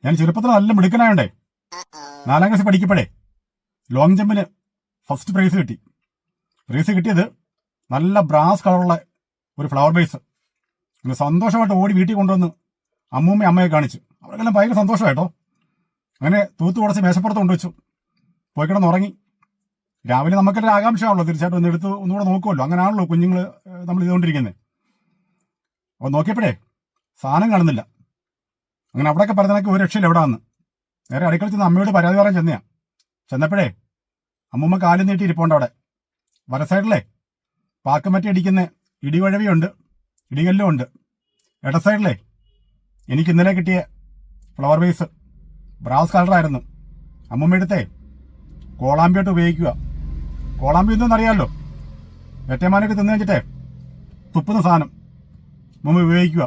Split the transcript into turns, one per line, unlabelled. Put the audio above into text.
ഞാൻ ചെറുപ്പത്തിൽ നല്ല മിടുക്കനായോണ്ടേ 4ാം ക്ലാസ്സിൽ പഠിക്കപ്പോഴേ ലോങ് ജമ്പിന് ഫസ്റ്റ് പ്രൈസ് കിട്ടി. പ്രൈസ് കിട്ടിയത് നല്ല ബ്രാസ് കളറുള്ള ഒരു ഫ്ലവർ ബേസ്. അങ്ങനെ സന്തോഷമായിട്ട് ഓടി വീട്ടിൽ കൊണ്ടുവന്ന് അമ്മൂമ്മയും അമ്മയെ കാണിച്ചു. അവർക്കെല്ലാം ഭയങ്കര സന്തോഷമായിട്ടോ. അങ്ങനെ തൂത്ത് തുടച്ച് മേശപ്പുറത്ത് കൊണ്ടുവച്ചു. പോയി കിടന്ന് ഉറങ്ങി. രാവിലെ നമുക്കൊരു ആകാംക്ഷയാണല്ലോ, തീർച്ചയായിട്ടും ഒന്ന് എടുത്ത് ഒന്നുകൂടെ നോക്കുമല്ലോ. അങ്ങനെയാണല്ലോ കുഞ്ഞുങ്ങൾ നമ്മൾ ചെയ്തുകൊണ്ടിരിക്കുന്നത്. അപ്പോൾ നോക്കിയപ്പോഴേ സാധനം കാണുന്നില്ല. അങ്ങനെ അവിടെയൊക്കെ പറഞ്ഞതൊക്കെ ഒരു രക്ഷയില്ല എവിടെ വന്ന്. നേരെ അടുക്കള ചെന്ന് അമ്മയോട് പരാതി പറയാൻ ചെന്നപ്പോഴേ അമ്മൂമ്മ കാലും നീട്ടി ഇരിപ്പുണ്ട് അവിടെ. വല സൈഡിലേ പാക്കമറ്റി അടിക്കുന്ന ഇടിവഴവിയുണ്ട്, ഇടികല്ലും ഉണ്ട്. ഇട സൈഡിലേ എനിക്ക് ഇന്നലെ കിട്ടിയ ഫ്ലവർ വേസ് ബ്രാസ് കളറായിരുന്നു. അമ്മൂമ്മ എടുത്തേ കോളാമ്പിയോട്ട് ഉപയോഗിക്കുക. കോളാമ്പി എന്തെന്നറിയാമല്ലോ, വെറ്റമാനൊക്കെ തിന്നു വെച്ചിട്ടേ തുപ്പുന്ന സാധനം അമ്മൂമ്മ ഉപയോഗിക്കുക.